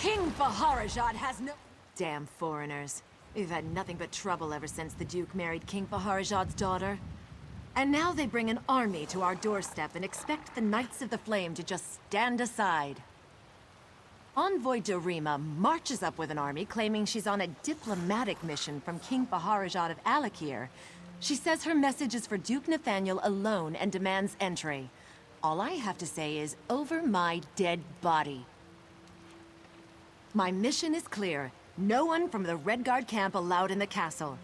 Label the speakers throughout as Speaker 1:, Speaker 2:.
Speaker 1: King Faharajad has no— Damn foreigners. We've had nothing but trouble ever since the Duke married King Faharajad's daughter. And now they bring an army to our doorstep and expect the Knights of the Flame to just stand aside. Envoy Dorima marches up with an army claiming she's on a diplomatic mission from King Faharajad of Alakir. She says her message is for Duke Nathaniel alone and demands entry. All I have to say is, over my dead body. My mission is clear. No one from the Redguard camp allowed in the castle.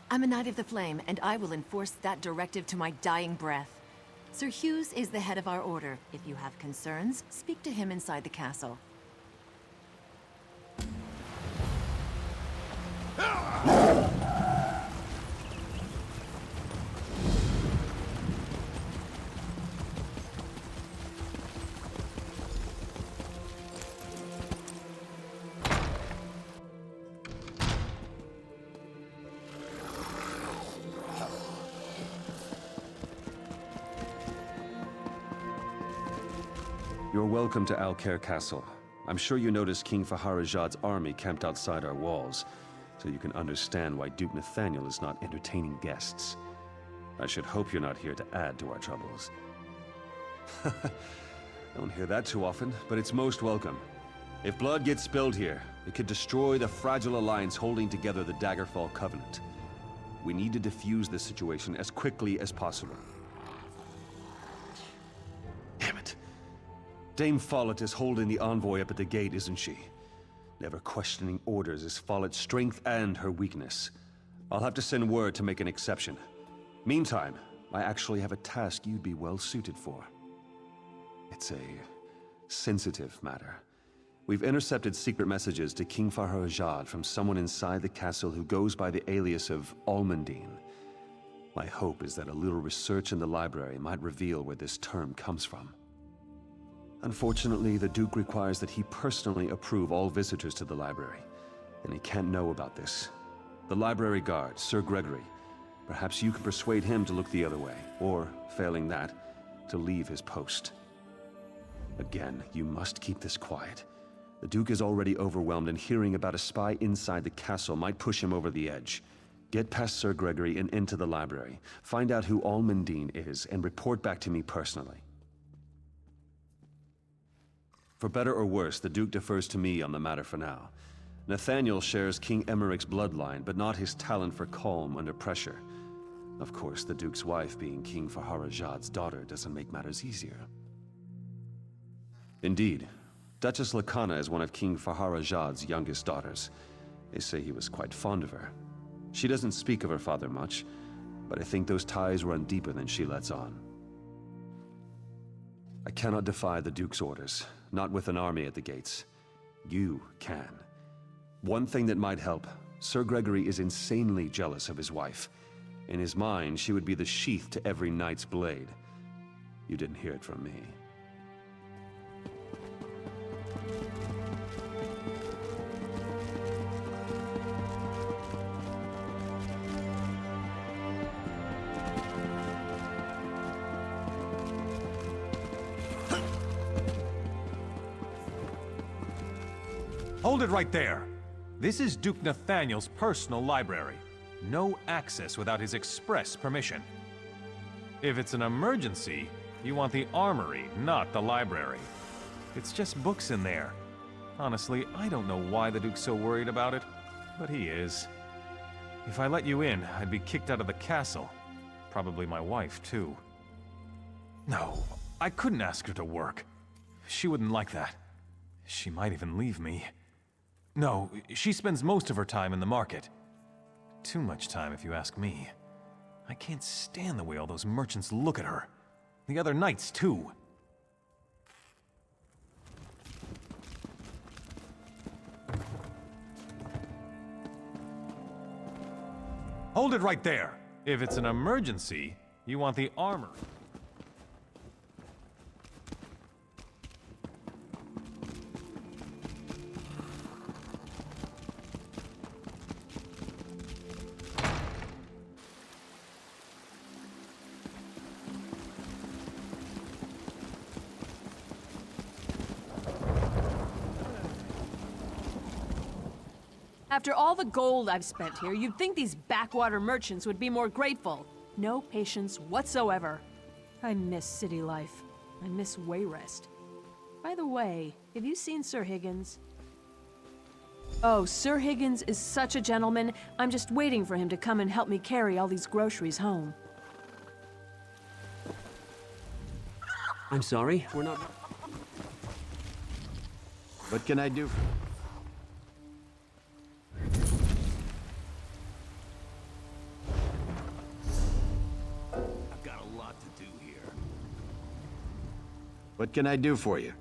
Speaker 1: I'm a Knight of the Flame, and I will enforce that directive to my dying breath. Sir Hughes is the head of our order. If you have concerns, speak to him inside the castle.
Speaker 2: You're welcome to Alcair Castle. I'm sure you noticed King Faharajad's army camped outside our walls, so you can understand why Duke Nathaniel is not entertaining guests. I should hope you're not here to add to our troubles. Don't hear that too often, but it's most welcome. If blood gets spilled here, it could destroy the fragile alliance holding together the Daggerfall Covenant. We need to defuse this situation as quickly as possible. Damn it. Dame Follett is holding the envoy up at the gate, isn't she? Never questioning orders is Follett's strength and her weakness. I'll have to send word to make an exception. Meantime, I actually have a task you'd be well suited for. It's a sensitive matter. We've intercepted secret messages to King Faharajad from someone inside the castle who goes by the alias of Almundine. My hope is that a little research in the library might reveal where this term comes from. Unfortunately, the Duke requires that he personally approve all visitors to the library, and he can't know about this. The library guard, Sir Gregory, perhaps you can persuade him to look the other way, or, failing that, to leave his post. Again, you must keep this quiet. The Duke is already overwhelmed, and hearing about a spy inside the castle might push him over the edge. Get past Sir Gregory and into the library. Find out who Almundine is, and report back to me personally. For better or worse, the Duke defers to me on the matter for now. Nathaniel shares King Emmerich's bloodline, but not his talent for calm under pressure. Of course, the Duke's wife being King Faharajad's daughter doesn't make matters easier. Indeed, Duchess Lakana is one of King Faharajad's youngest daughters. They say he was quite fond of her. She doesn't speak of her father much, but I think those ties run deeper than she lets on. I cannot defy the Duke's orders, not with an army at the gates. You can. One thing that might help, Sir Gregory is insanely jealous of his wife. In his mind, she would be the sheath to every knight's blade. You didn't hear it from me.
Speaker 3: Hold it right there! This is Duke Nathaniel's personal library. No access without his express permission. If it's an emergency, you want the armory, not the library. It's just books in there. Honestly, I don't know why the Duke's so worried about it, but he is. If I let you in, I'd be kicked out of the castle. Probably my wife, too. No, I couldn't ask her to work. She wouldn't like that. She might even leave me. No, she spends most of her time in the market. Too much time, if you ask me. I can't stand the way all those merchants look at her. The other knights, too. Hold it right there! If it's an emergency, you want the armor.
Speaker 4: After all the gold I've spent here, you'd think these backwater merchants would be more grateful. No patience whatsoever. I miss city life. I miss Wayrest. By the way, have you seen Sir Higgins? Oh, Sir Higgins is such a gentleman. I'm just waiting for him to come and help me carry all these groceries home.
Speaker 5: I'm sorry, we're not...
Speaker 6: What can I do?
Speaker 5: I've got a lot to do here.
Speaker 6: What can I do for you?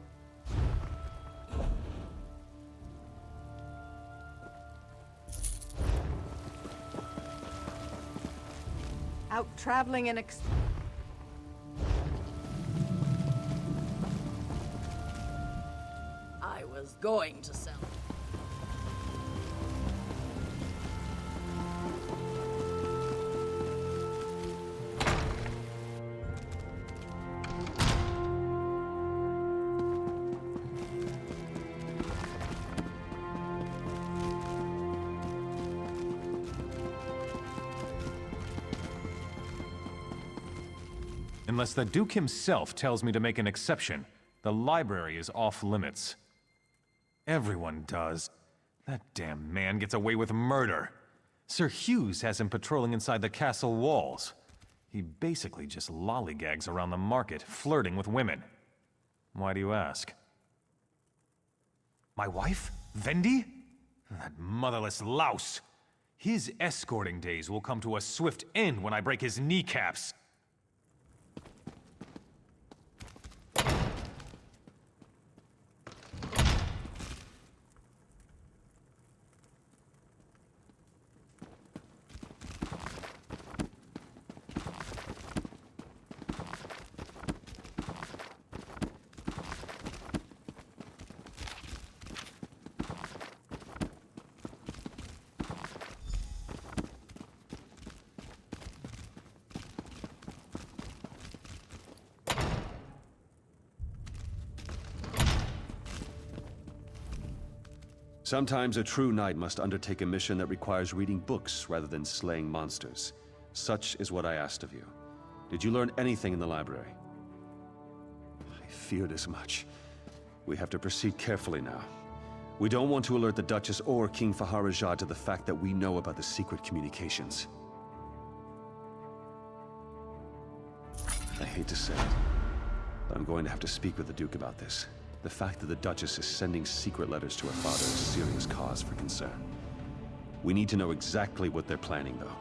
Speaker 7: Out traveling and
Speaker 8: I was going to sell.
Speaker 3: Unless the Duke himself tells me to make an exception, the library is off limits. Everyone does. That damn man gets away with murder. Sir Hughes has him patrolling inside the castle walls. He basically just lollygags around the market, flirting with women. Why do you ask? My wife? Vendi? That motherless louse! His escorting days will come to a swift end when I break his kneecaps.
Speaker 2: Sometimes a true knight must undertake a mission that requires reading books rather than slaying monsters. Such is what I asked of you. Did you learn anything in the library? I feared as much. We have to proceed carefully now. We don't want to alert the Duchess or King Faharajah to the fact that we know about the secret communications. I hate to say it, but I'm going to have to speak with the Duke about this. The fact that the Duchess is sending secret letters to her father is a serious cause for concern. We need to know exactly what they're planning, though.